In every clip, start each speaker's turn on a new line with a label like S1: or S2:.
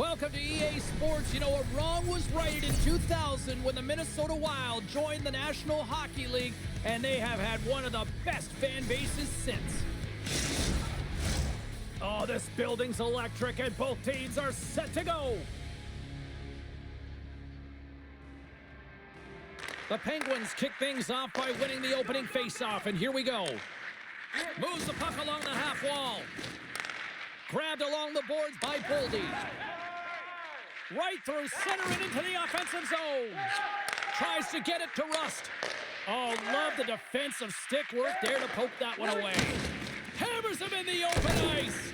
S1: Welcome to EA Sports. You know what? Wrong was right in 2000 when the Minnesota Wild joined the National Hockey League, and they have had one of the best fan bases since. Oh, this building's electric, and both teams are set to go. The Penguins kick things off by winning the opening faceoff, and here we go. Moves the puck along the half wall. Grabbed along the boards by Boldy. Right through center and into the offensive zone. Tries to get it to Rust. Oh, love the defensive stick work there to poke that one away. Hammers him in the open ice.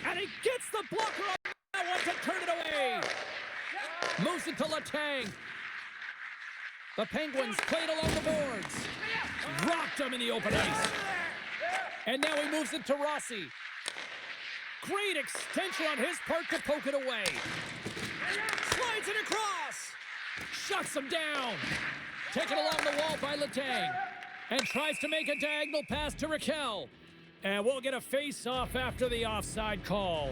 S1: And he gets the blocker on that one to turn it away. Moves it to Letang. The Penguins played along the boards. Rocked him in the open ice. And now he moves it to Rossi. Great extension on his part to poke it away. Slides it across. Shuts him down. Taken along the wall by Letang. And tries to make a diagonal pass to Raquel. And we'll get a face-off after the offside call.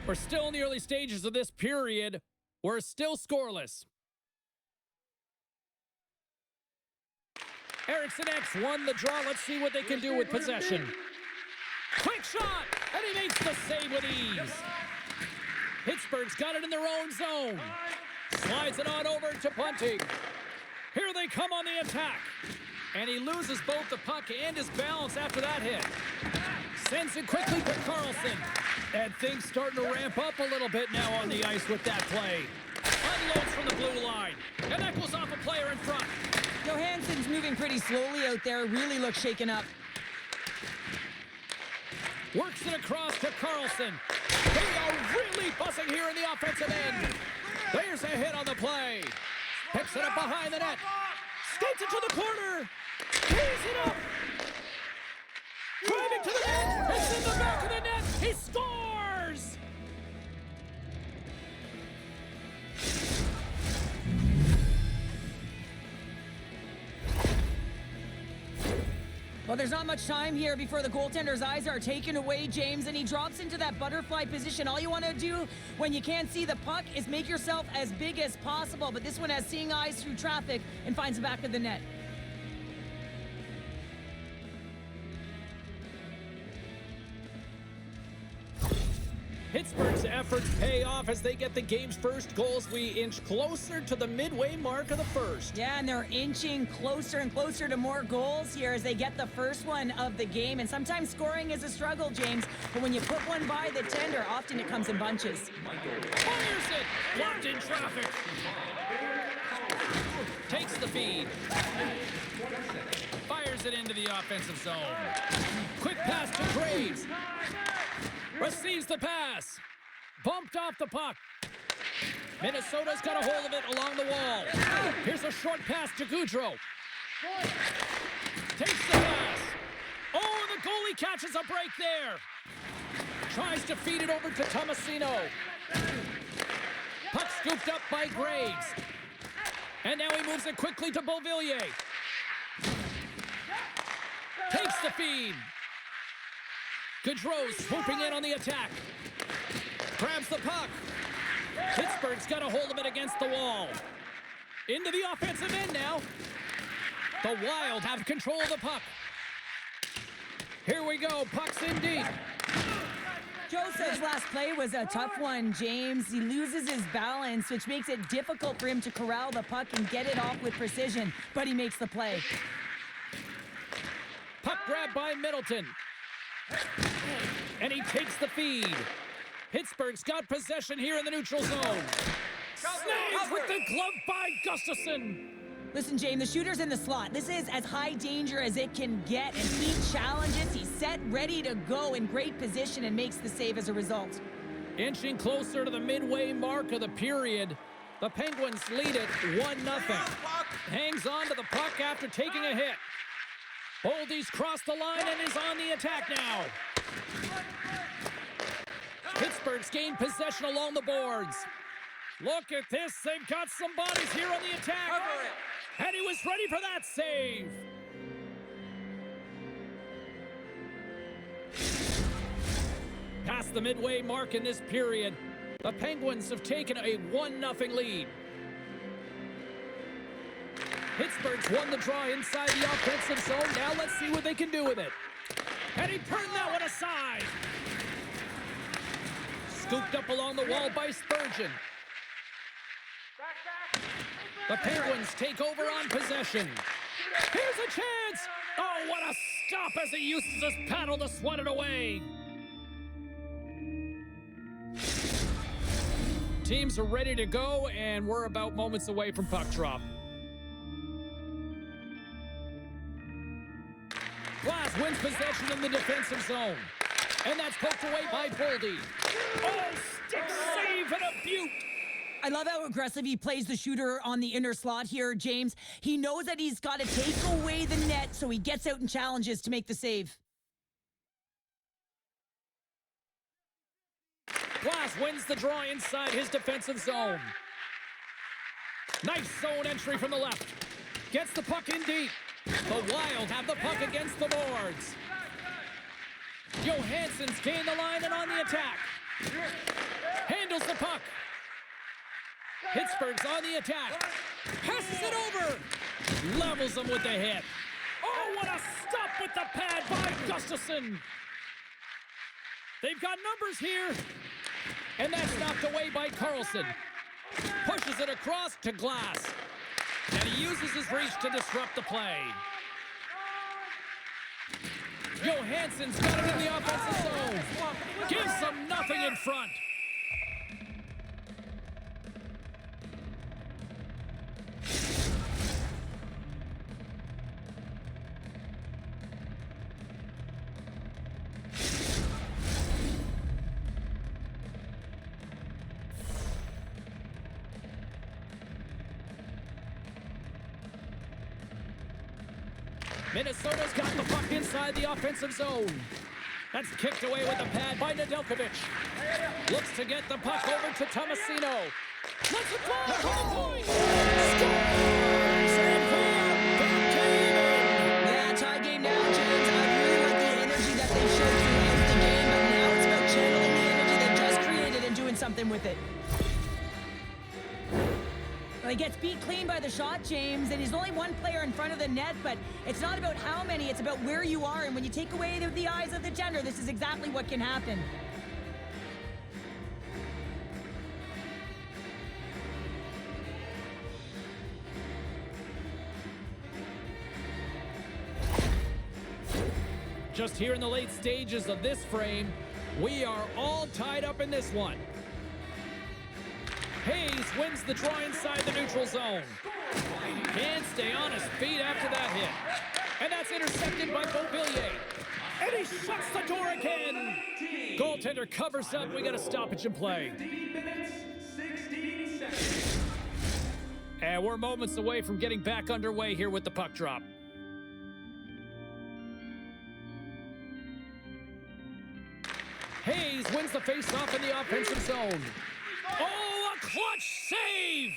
S1: We're still in the early stages of this period. We're still scoreless. Eriksson X won the draw. Let's see what they can do with possession. Quick shot, and he makes the save with ease. Pittsburgh's got it in their own zone. Slides it on over to Bunting. Here they come on the attack. And he loses both the puck and his balance after that hit. Sends it quickly to Carlson. And things starting to ramp up a little bit now on the ice with that play. Unloads from the blue line. And that goes off a player in front.
S2: Johansson's moving pretty slowly out there. Really looks shaken up.
S1: Works it across to Carlson. They are really buzzing here in the offensive end. There's a hit on the play. Picks it up behind the net. Skates it to the corner. Tees it up. Driving to the net. It's in the back of the net. He scores.
S2: Well, there's not much time here before the goaltender's eyes are taken away, James, and he drops into that butterfly position. All you want to do when you can't see the puck is make yourself as big as possible, but this one has seeing eyes through traffic and finds the back of the net.
S1: Pittsburgh's efforts pay off as they get the game's first goals. We inch closer to the midway mark of the first.
S2: Yeah, and they're inching closer and closer to more goals here as they get the first one of the game. And sometimes scoring is a struggle, James, but when you put one by the tender, often it comes in bunches.
S1: Fires it! Blocked in traffic. Takes the feed. Fires it into the offensive zone. Quick pass to Graves. Receives the pass. Bumped off the puck. Minnesota's got a hold of it along the wall. Here's a short pass to Goudreau. Takes the pass. Oh, the goalie catches a break there. Tries to feed it over to Tomasino. Puck scooped up by Graves. And now he moves it quickly to Beauvillier. Takes the feed. Goudreau swooping in on the attack. Grabs the puck. Pittsburgh's got a hold of it against the wall. Into the offensive end now. The Wild have control of the puck. Here we go. Puck's in deep.
S2: Joseph's last play was a tough one, James. He loses his balance, which makes it difficult for him to corral the puck and get it off with precision, but he makes the play.
S1: Puck grabbed by Middleton. And he takes the feed. Pittsburgh's got possession here in the neutral zone. Snags with the glove by Gustafsson.
S2: Listen, James, the shooter's in the slot. This is as high danger as it can get, and he challenges. He's set, ready to go, in great position, and makes the save as a result.
S1: Inching closer to the midway mark of the period, the Penguins lead it 1-0. Hangs on to the puck after taking a hit. Boldy's crossed the line and is on the attack now. Pittsburgh's gained possession along the boards. Look at this. They've got some bodies here on the attack. And he was ready for that save. past the midway mark in this period. The Penguins have taken a 1-0 lead. Pittsburgh's won the draw inside the offensive zone. Now let's see what they can do with it. And he turned that one aside. Scooped up along the wall by Spurgeon. The Penguins take over on possession. Here's a chance! Oh, what a stop as he uses his paddle to swat it away. Teams are ready to go, and we're about moments away from puck drop. Glass wins possession in the defensive zone. And that's poked away by Boldy. Oh, stick save and a beaut!
S2: I love how aggressive he plays the shooter on the inner slot here, James. He knows that he's got to take away the net, so he gets out and challenges to make the save.
S1: Glass wins the draw inside his defensive zone. Nice zone entry from the left. Gets the puck in deep. The Wild have the puck against the boards. Johansson's gained the line and on the attack. Handles the puck. Pittsburgh's on the attack. Passes it over. Levels them with the hit. Oh, what a stop with the pad by Gustafsson. They've got numbers here. And that's knocked away by Carlson. Pushes it across to Glass. And he uses his reach to disrupt the play. Johansson's got it in the offensive zone. Gives them nothing in front. Minnesota's got the puck inside the offensive zone. That's kicked away with the pad by Nedeljkovic. Looks to get the puck over to Tomasino. Let's it fly for the point! Scores! And
S2: Yeah, tie game now, James. I really like the energy that they showed throughout the game, but now it's about channeling the energy they just created and doing something with it. He gets beat clean by the shot, James, and he's only one player in front of the net, but it's not about how many, it's about where you are, and when you take away the eyes of the tender, this is exactly what can happen.
S1: just here in the late stages of this frame, we are all tied up in this one. Hayes wins the draw inside the neutral zone. Can't stay on his feet after that hit. And that's intercepted by Beauvillier. And he shuts the door again. Goaltender covers up. We got a stoppage in play. And we're moments away from getting back underway here with the puck drop. Hayes wins the faceoff in the offensive zone. Oh, a clutch save!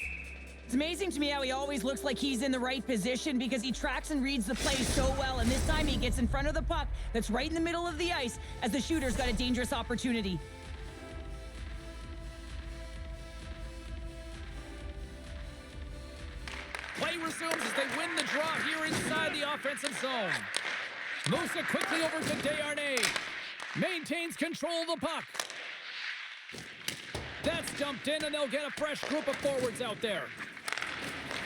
S2: It's amazing to me how he always looks like he's in the right position because he tracks and reads the play so well, and this time he gets in front of the puck that's right in the middle of the ice as the shooter's got a dangerous opportunity.
S1: Play resumes as they win the draw here inside the offensive zone. Moves it quickly over to Desharnais. Maintains control of the puck. That's dumped in, and they'll get a fresh group of forwards out there.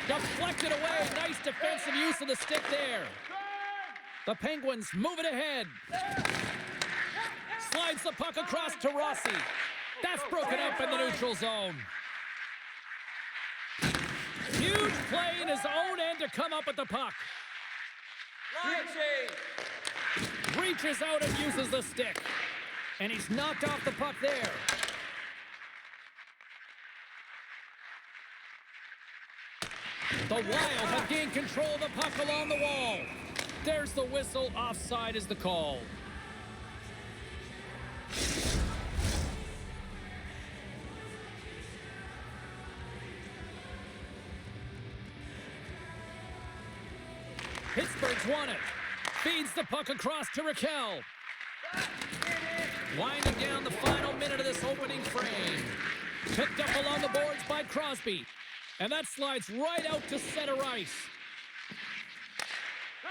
S1: Deflected away. Nice defensive use of the stick there. The Penguins move it ahead. Slides the puck across to Rossi. That's broken up in the neutral zone. Huge play in his own end to come up with the puck. Reaches out and uses the stick. And he's knocked off the puck there. The Wild have gained control of the puck along the wall. There's the whistle. Offside is the call. Pittsburgh's won it. Feeds the puck across to Raquel. Winding down the final minute of this opening frame. Picked up along the boards by Crosby. And that slides right out to center ice.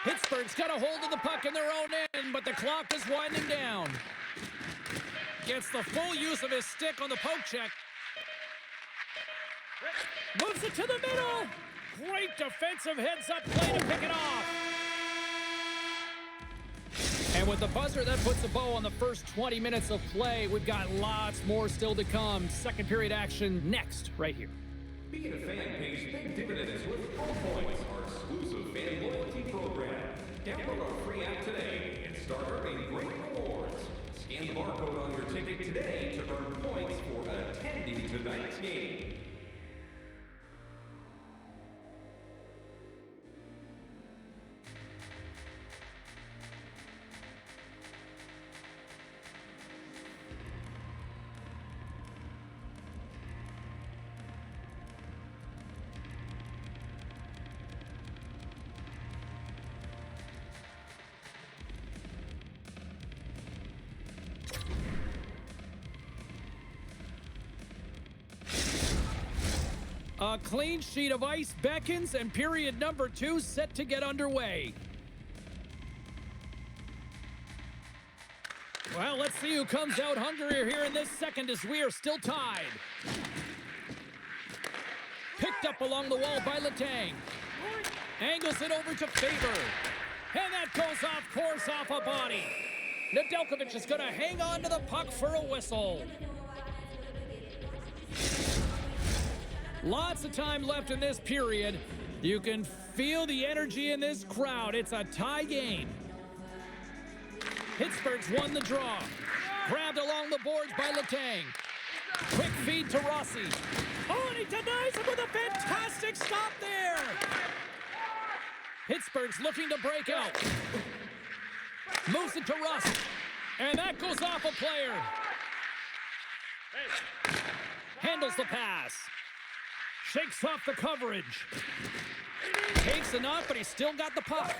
S1: Pittsburgh's got a hold of the puck in their own end, but the clock is winding down. Gets the full use of his stick on the poke check. Moves it to the middle. Great defensive heads-up play to pick it off. And with the buzzer, that puts a bow on the first 20 minutes of play. We've got lots more still to come. Second period action next, right here.
S3: Being a fan pays big dividends with Pro Points, our exclusive fan loyalty program. Download our free app today and start earning great rewards. Scan the barcode on your ticket today to earn points for attending tonight's game.
S1: A clean sheet of ice beckons, and period number 2 set to get underway. Well, let's see who comes out hungrier here in this second as we are still tied. Picked up along the wall by Letang. Angles it over to Faber. And that goes off course off a body. Nedeljkovic is going to hang on to the puck for a whistle. Lots of time left in this period. You can feel the energy in this crowd. It's a tie game. Pittsburgh's won the draw. Grabbed along the boards by Letang. Quick feed to Rossi. Oh, and he denies him with a fantastic stop there. Pittsburgh's looking to break out. Moves it to Russ. And that goes off a player. Handles the pass. Shakes off the coverage. Takes a knock, but he's still got the puck.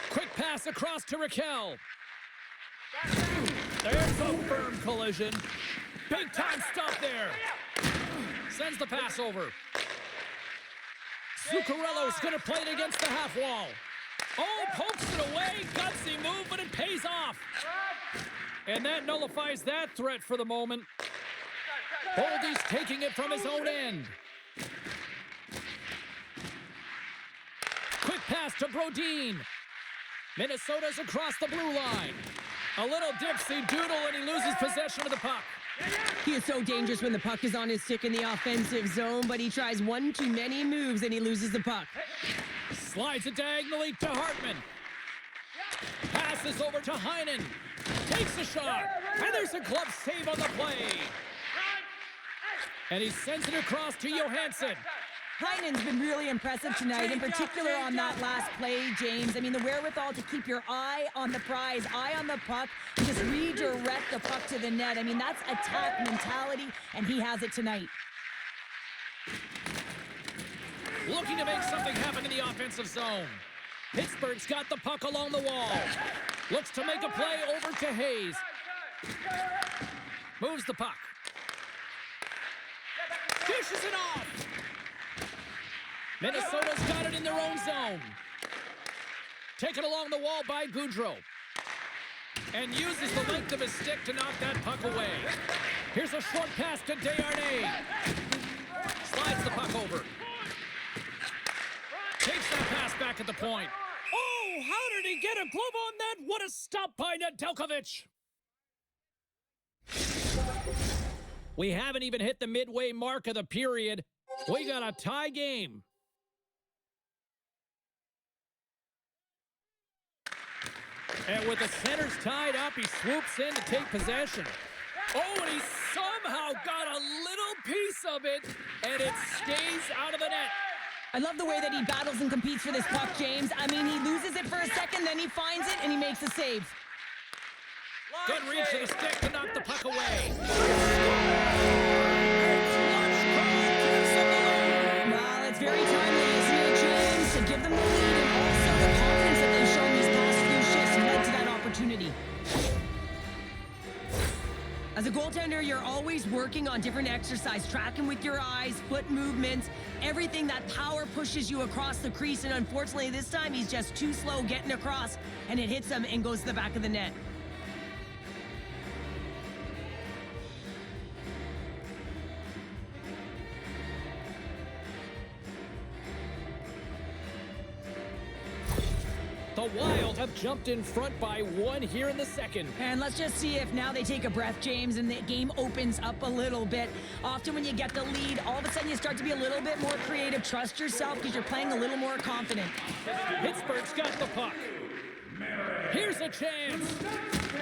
S1: Quick pass across to Raquel. There's a firm collision. Big time stuff there. Sends the pass over. Zuccarello's going to play it against the half wall. Oh, pokes it away. Gutsy move, but it pays off. And that nullifies that threat for the moment. Boldy's taking it from his own end. Quick pass to Brodin. Minnesota's across the blue line. A little dipsy doodle and he loses possession of the puck.
S2: He is so dangerous when the puck is on his stick in the offensive zone, but he tries one too many moves and he loses the puck.
S1: Slides it diagonally to Hartman. Passes over to Heinen. Takes a shot. And there's a glove save on the play. And he sends it across to Johansson.
S2: Heinen's been really impressive tonight, in particular on that last play, James. I mean, the wherewithal to keep your eye on the prize, eye on the puck, and just redirect the puck to the net. I mean, that's attack mentality, and he has it tonight.
S1: Looking to make something happen in the offensive zone. Pittsburgh's got the puck along the wall. Looks to make a play over to Hayes. Moves the puck. Dishes it off. Minnesota's got it in their own zone. Taken along the wall by Goudreau. And uses the length of his stick to knock that puck away. Here's a short pass to Desharnais. Slides the puck over. Takes that pass back at the point. Oh, how did he get a glove on that? What a stop by Nedeljkovic. We haven't even hit the midway mark of the period. We got a tie game. And with the centers tied up, he swoops in to take possession. Oh, and he somehow got a little piece of it, and it stays out of the net.
S2: I love the way that he battles and competes for this puck, James. I mean, he loses it for a second, then he finds it, and he makes a save.
S1: Good reach to the stick to knock the puck away.
S2: Well, it's very timely, isn't it, James, to give them the lead, and also the confidence that they've shown these past few shifts led to that opportunity. As a goaltender, you're always working on different exercise, tracking with your eyes, foot movements, everything that power pushes you across the crease. And unfortunately, this time he's just too slow getting across, and it hits him and goes to the back of the net.
S1: The Wild have jumped in front by 1 here in the second.
S2: And let's just see if now they take a breath, James, and the game opens up a little bit. Often when you get the lead, all of a sudden you start to be a little bit more creative. Trust yourself because you're playing a little more confident.
S1: Pittsburgh's got the puck. Here's a chance.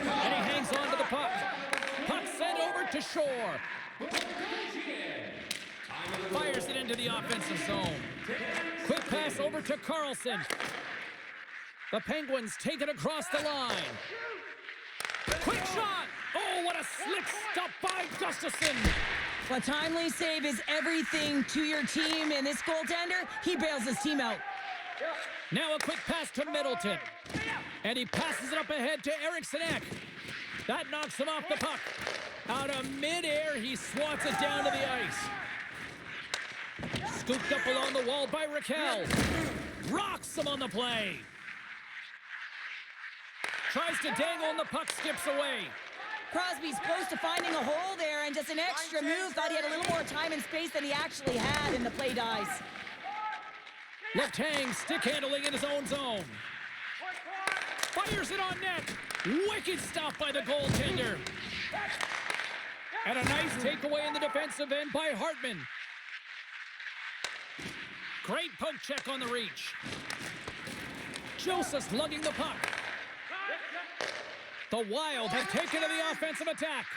S1: And he hangs on to the puck. Puck sent over to Shore. Fires it into the offensive zone. Quick pass over to Carlson. The Penguins take it across the line. Quick shot! Oh, what a slick stop by Gustafsson!
S2: A timely save is everything to your team, and this goaltender, he bails his team out.
S1: Now a quick pass to Middleton. And he passes it up ahead to Eriksson Ek. That knocks him off the puck. Out of midair, he swats it down to the ice. Scooped up along the wall by Raquel. Rocks him on the play. Tries to dangle and the puck skips away.
S2: Crosby's close to finding a hole there, and just an extra move. Thought he had a little more time and space than he actually had, and the play dies.
S1: Letang stick handling in his own zone. Fires it on net. Wicked stop by the goaltender. And a nice takeaway in the defensive end by Hartman. Great poke check on the reach. Joseph's lugging the puck. The Wild have taken to the offensive attack.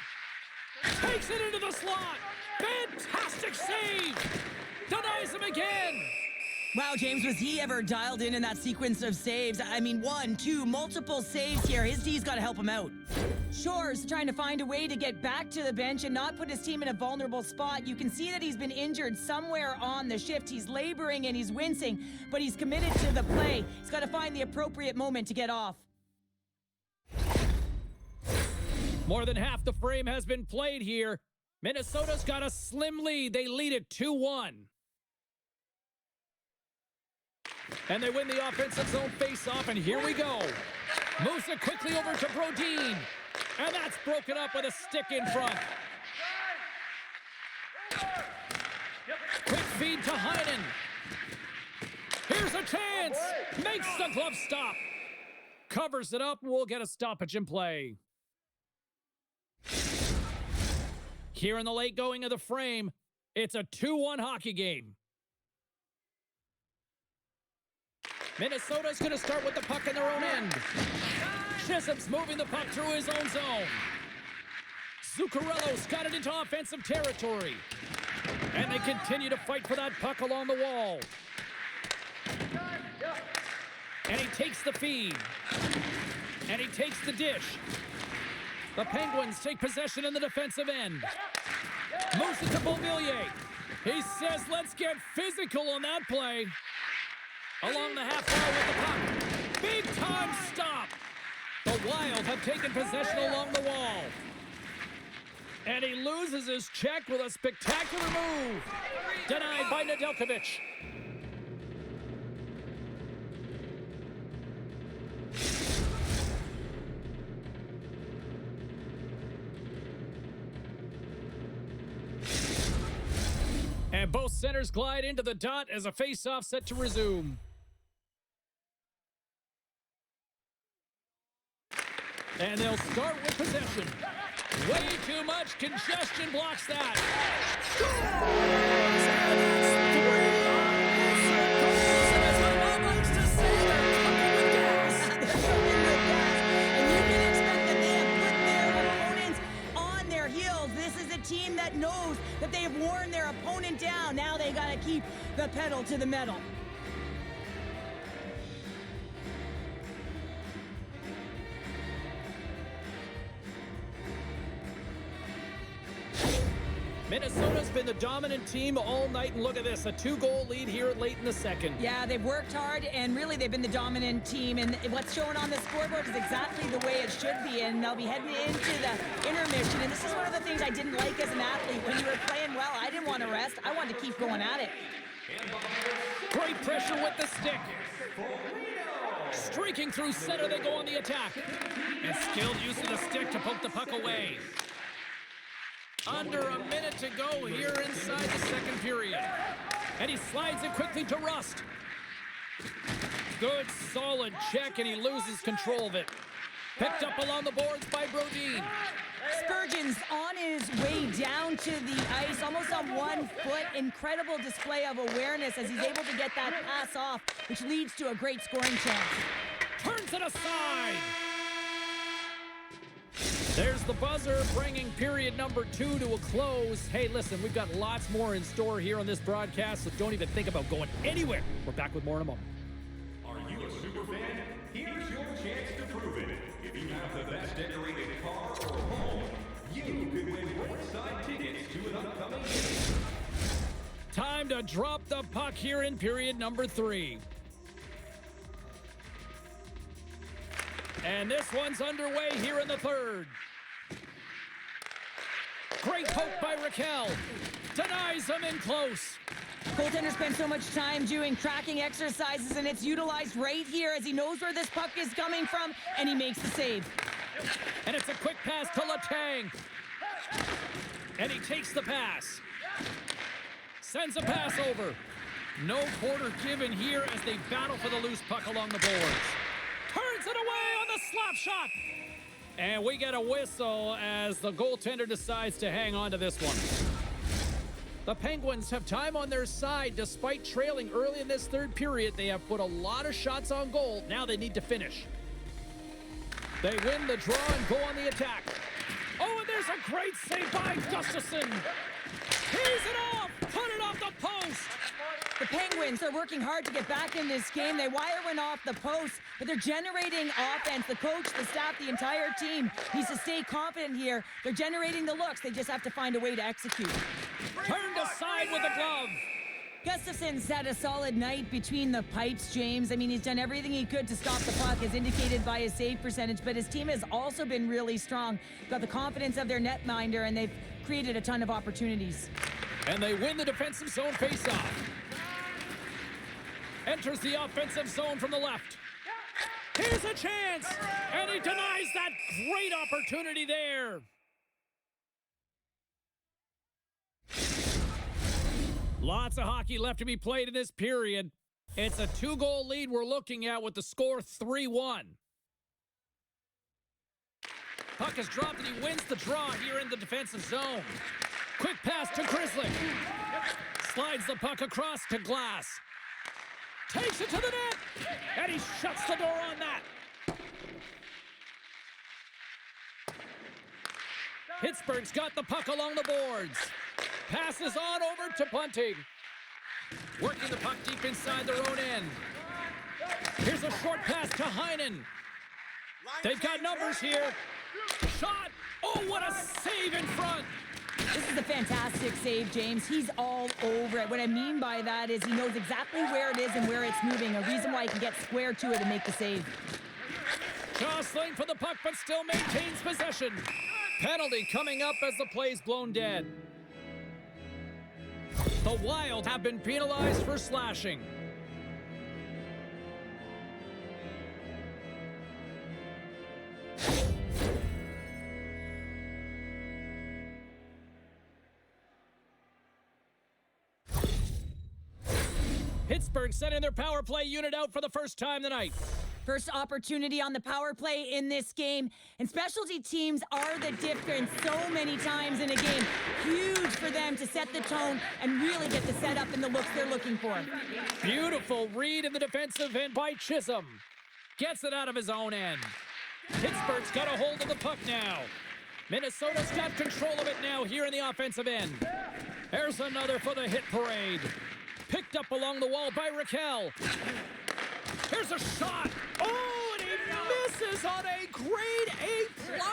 S1: Takes it into the slot. Fantastic save. Denies him again.
S2: Wow, James, was he ever dialed in that sequence of saves? I mean, 1, 2, multiple saves here. His D's got to help him out. Shore's trying to find a way to get back to the bench and not put his team in a vulnerable spot. You can see that he's been injured somewhere on the shift. He's laboring and he's wincing, but he's committed to the play. He's got to find the appropriate moment to get off.
S1: More than half the frame has been played here. Minnesota's got a slim lead. They lead it 2-1. And they win the offensive zone face-off, and here we go. Moves it quickly over to Brodin. And that's broken up with a stick in front. Quick feed to Heinen. Here's a chance. Makes the glove stop. Covers it up, and we'll get a stoppage in play. Here in the late going of the frame, it's a 2-1 hockey game. Minnesota's going to start with the puck in their own end. Chisholm's moving the puck through his own zone. Zuccarello's got it into offensive territory. And they continue to fight for that puck along the wall. And he takes the feed. And he takes the dish. The Penguins take possession in the defensive end. Moves it to Beauvillier. He says, let's get physical on that play. Along the half wall with the puck. Big time stop. The Wild have taken possession along the wall. And he loses his check with a spectacular move. Denied by Nedeljkovic. And both centers glide into the dot as a face-off set to resume. And they'll start with possession. Way too much congestion blocks that.
S2: Team that knows that they have worn their opponent down. Now they got to keep the pedal to the metal.
S1: Minnesota's been the dominant team all night, and look at this, a 2-goal lead here late in the second.
S2: Yeah, they've worked hard, and really they've been the dominant team, and what's shown on the scoreboard is exactly the way it should be, and they'll be heading into the intermission, and this is one of the things I didn't like as an athlete. When you were playing well, I didn't want to rest. I wanted to keep going at it.
S1: Great pressure with the stick. Streaking through center, they go on the attack. And skilled use of the stick to poke the puck away. Under a minute to go here inside the second period. And he slides it quickly to Rust. Good, solid check, and he loses control of it. Picked up along the boards by Brodin.
S2: Spurgeon's on his way down to the ice, almost on 1 foot. Incredible display of awareness as he's able to get that pass off, which leads to a great scoring chance.
S1: Turns it aside. There's the buzzer, bringing period number 2 to a close. Hey, listen, we've got lots more in store here on this broadcast, so don't even think about going anywhere. We're back with more in a moment.
S3: Are you a super fan? Here's your chance to prove it. If you have the best decorated car or home, you could win roadside tickets to an upcoming game.
S1: Time to drop the puck here in period number 3. And this one's underway here in the third. Great poke by Raquel. Denies him in close.
S2: Goaltender spends so much time doing tracking exercises, and it's utilized right here as he knows where this puck is coming from, and he makes the save.
S1: And it's a quick pass to Letang. And he takes the pass. Sends a pass over. No quarter given here as they battle for the loose puck along the boards. Turns it away on the slap shot. And we get a whistle as the goaltender decides to hang on to this one. The Penguins have time on their side. Despite trailing early in this third period, they have put a lot of shots on goal. Now they need to finish. They win the draw and go on the attack. Oh, and there's a great save by Gustafsson. Tees it off, put it off the post.
S2: The Penguins are working hard to get back in this game. They wire one off the post, but they're generating offense. The coach, the staff, the entire team needs to stay confident here. They're generating the looks. They just have to find a way to execute.
S1: Turned aside with a glove.
S2: Gustafsson's had a solid night between the pipes, James. I mean, he's done everything he could to stop the puck, as indicated by his save percentage, but his team has also been really strong. Got the confidence of their netminder, and they've created a ton of opportunities.
S1: And they win the defensive zone faceoff. Enters the offensive zone from the left. Here's a chance, and he denies that great opportunity there. Lots of hockey left to be played in this period. It's a 2-goal lead we're looking at with the score 3-1. Puck is dropped and he wins the draw here in the defensive zone. Quick pass to Grizzly. Slides the puck across to Glass. Takes it to the net, and he shuts the door on that. Pittsburgh's got the puck along the boards. Passes on over to Bunting. Working the puck deep inside their own end. Here's a short pass to Heinen. They've got numbers here. Shot. Oh, what a save in front.
S2: This is a fantastic save, James. He's all over it. What I mean by that is he knows exactly where it is and where it's moving. A reason why he can get square to it and make the save.
S1: Jostling for the puck, but still maintains possession. Penalty coming up as the play's blown dead. The Wild have been penalized for slashing. Pittsburgh sending their power play unit out for the first time tonight.
S2: First opportunity on the power play in this game. And specialty teams are the difference so many times in a game. Huge for them to set the tone and really get the setup and the looks they're looking for.
S1: Beautiful read in the defensive end by Chisholm. Gets it out of his own end. Pittsburgh's got a hold of the puck now. Minnesota's got control of it now here in the offensive end. There's another for the hit parade. Picked up along the wall by Raquel. Here's a shot. Oh, and he misses on a grade A+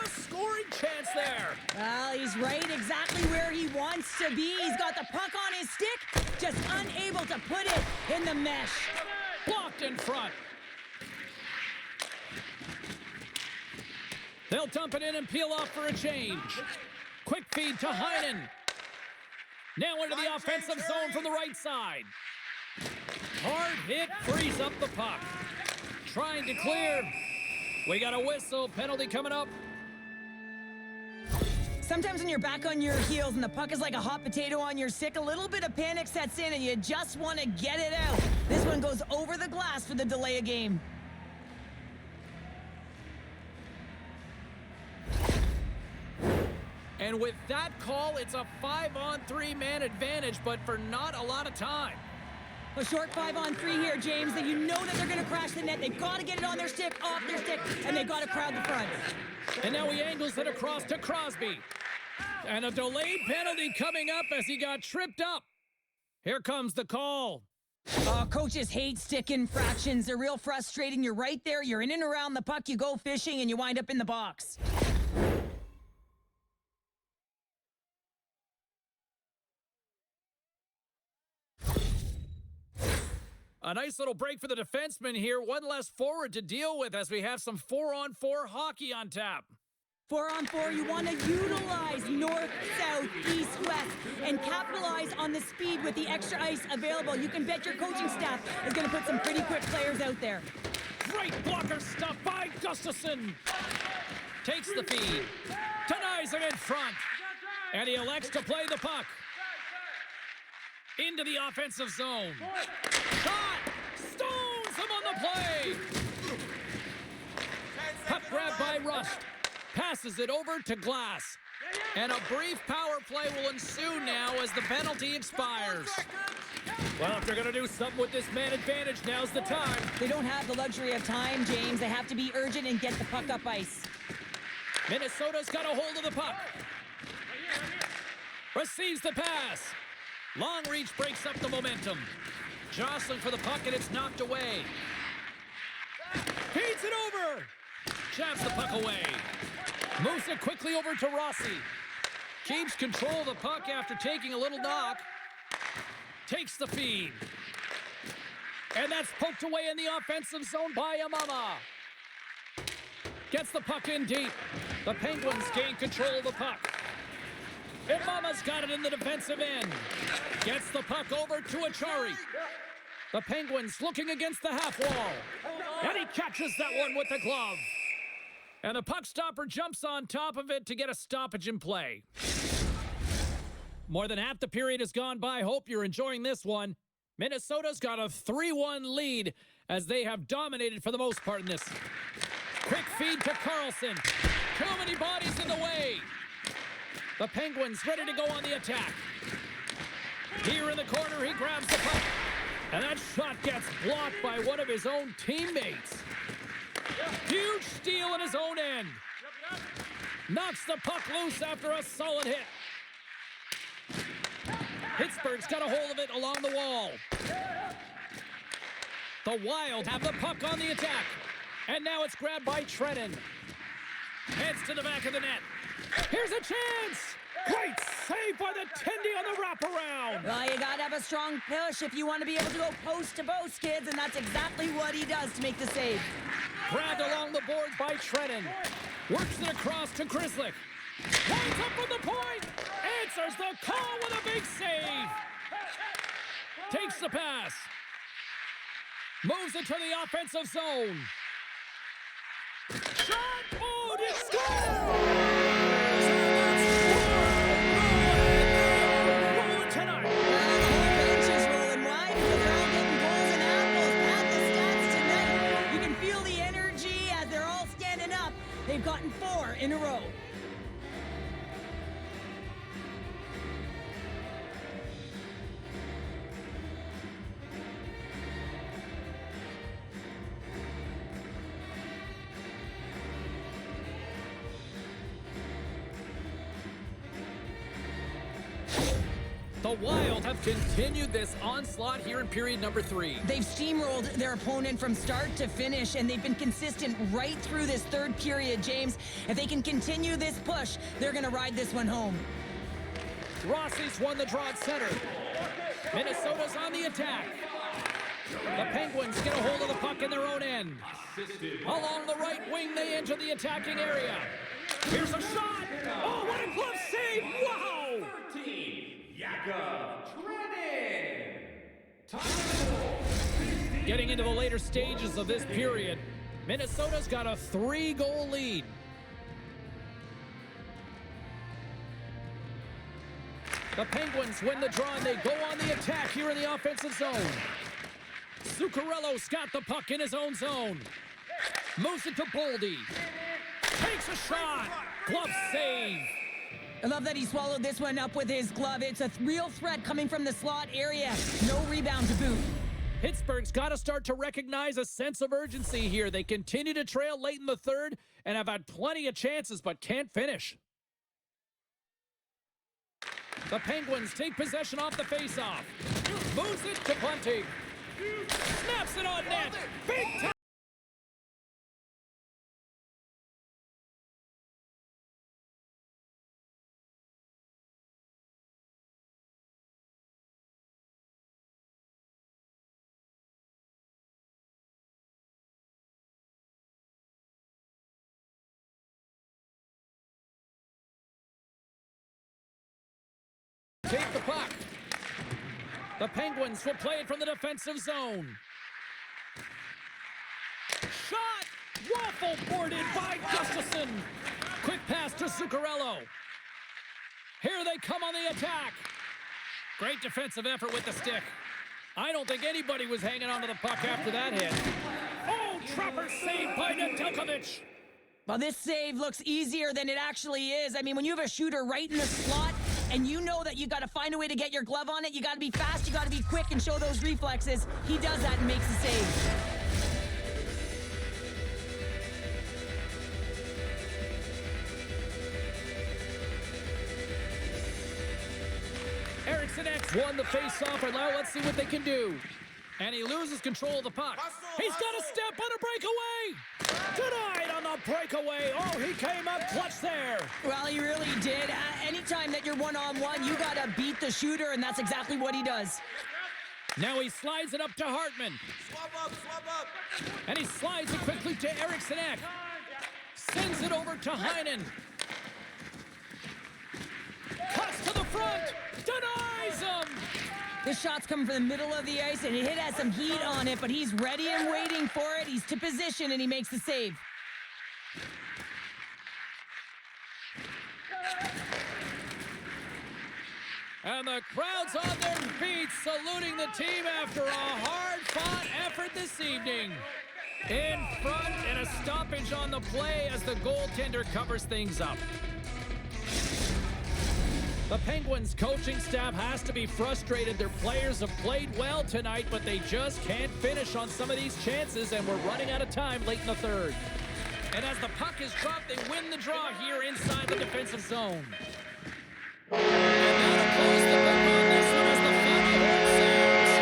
S1: scoring chance there.
S2: Well, he's right exactly where he wants to be. He's got the puck on his stick, just unable to put it in the mesh.
S1: Blocked in front. They'll dump it in and peel off for a change. Quick feed to Heinen. Now into the offensive zone from the right side. Hard hit frees up the puck. Trying to clear. We got a whistle. Penalty coming up.
S2: Sometimes when you're back on your heels and the puck is like a hot potato on your stick, a little bit of panic sets in and you just want to get it out. This one goes over the glass for the delay of game.
S1: And with that call, it's a 5-on-3 man advantage, but for not a lot of time.
S2: A short 5-on-3 here, James, that you know that they're going to crash the net. They've got to get it on their stick, off their stick, and they've got to crowd the front.
S1: And now he angles it across to Crosby. And a delayed penalty coming up as he got tripped up. Here comes the call.
S2: Oh, coaches hate stick infractions. They're real frustrating. You're right there. You're in and around the puck. You go fishing, and you wind up in the box.
S1: A nice little break for the defenseman here. One less forward to deal with as we have some 4-on-4 hockey on tap.
S2: 4-on-4, you want to utilize north, south, east, west, and capitalize on the speed with the extra ice available. You can bet your coaching staff is going to put some pretty quick players out there.
S1: Great blocker stuff by Gustafsson. Takes the feed. Denies it in front. And he elects to play the puck. Into the offensive zone. Shot! Stones him on the play! Puck grabbed by Rust. Passes it over to Glass. And a brief power play will ensue now as the penalty expires. Well, if they're going to do something with this man advantage, now's the time.
S2: They don't have the luxury of time, James. They have to be urgent and get the puck up ice.
S1: Minnesota's got a hold of the puck. Receives the pass. Long reach breaks up the momentum. Jostling for the puck, and it's knocked away. Feeds it over. Jabs the puck away. Moves it quickly over to Rossi. Keeps control of the puck after taking a little knock. Takes the feed. And that's poked away in the offensive zone by Amama. Gets the puck in deep. The Penguins gain control of the puck. Amama's got it in the defensive end. Gets the puck over to Achari. The Penguins looking against the half wall. And he catches that one with the glove. And the puck stopper jumps on top of it to get a stoppage in play. More than half the period has gone by. Hope you're enjoying this one. Minnesota's got a 3-1 lead as they have dominated for the most part in this. Quick feed to Carlson. Too many bodies in the way. The Penguins ready to go on the attack. Here in the corner, he grabs the puck. And that shot gets blocked by one of his own teammates. Huge steal in his own end. Knocks the puck loose after a solid hit. Pittsburgh's got a hold of it along the wall. The Wild have the puck on the attack. And now it's grabbed by Trennan. Heads to the back of the net. Here's a chance! Great save by the Tendy on the wraparound!
S2: Well, you gotta have a strong push if you want to be able to go post to post, kids, and that's exactly what he does to make the save.
S1: Grabbed along the boards by Trennan. Works it across to Krislick. Winds up from the point! Answers the call with a big save! Takes the pass. Moves it to the offensive zone. Shot! Oh, it scores!
S2: They've gotten 4 in a row.
S1: The Wild have continued this onslaught here in period number 3.
S2: They've steamrolled their opponent from start to finish, and they've been consistent right through this third period, James. If they can continue this push, they're going to ride this one home.
S1: Rossi's won the draw at center. Minnesota's on the attack. The Penguins get a hold of the puck in their own end. Along the right wing, they enter the attacking area. Here's a shot. Oh, what a glove save. Wow.
S3: 13, Yakov Trenin.
S1: Getting into the later stages of this period, Minnesota's got a 3-goal lead. The Penguins win the draw and they go on the attack here in the offensive zone. Zuccarello's got the puck in his own zone. Moves it to Boldy. Takes a shot. Glove save.
S2: I love that he swallowed this one up with his glove. It's a real threat coming from the slot area. No rebound to boot.
S1: Pittsburgh's got to start to recognize a sense of urgency here. They continue to trail late in the third and have had plenty of chances but can't finish. The Penguins take possession off the faceoff. Moves it to Bunting. Snaps it on net. Big time. Take the puck. The Penguins will play it from the defensive zone. Shot! Waffle boarded by Gustafsson. Quick pass to Zuccarello. Here they come on the attack. Great defensive effort with the stick. I don't think anybody was hanging onto the puck after that hit. Oh, Trapper saved by Nedeljkovic.
S2: Well, this save looks easier than it actually is. I mean, when you have a shooter right in the slot, and you know that you got to find a way to get your glove on it, you got to be fast, you got to be quick and show those reflexes. He does that and makes the save.
S1: Eriksson X won the face-off, and now let's see what they can do. And he loses control of the puck. He's got a step on a breakaway. Denied on the breakaway. Oh, he came up clutch there.
S2: Well, he really did. Anytime that you're one-on-one, you got to beat the shooter, and that's exactly what he does.
S1: Now he slides it up to Hartman.
S4: Swap up.
S1: And he slides it quickly to Eriksson Ek. Sends it over to Heinen. Cuts to the front. Denies him.
S2: This shot's coming from the middle of the ice, and it has some heat on it, but he's ready and waiting for it. He's to position, and he makes the save.
S1: And the crowd's on their feet, saluting the team after a hard-fought effort this evening. In front, and a stoppage on the play as the goaltender covers things up. The Penguins coaching staff has to be frustrated. Their players have played well tonight, but they just can't finish on some of these chances, and we're running out of time late in the third. And as the puck is dropped, they win the draw here inside the defensive zone. And that'll close the book on this one as the final horn sounds.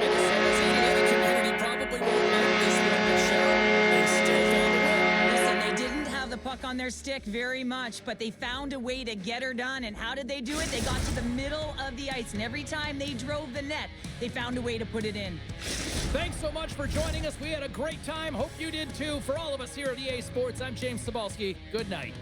S1: Minnesota's athletic community probably won't like this one, but Cheryl, they still found a win.
S2: Listen, they didn't have the puck on their stick very much, but they found a way to get her done. And how did they do it? They got to the middle of the ice, and every time they drove the net, they found a way to put it in.
S1: Thanks so much for joining us. We had a great time. Hope you did too. For all of us here at EA Sports, I'm James Cebulski. Good night.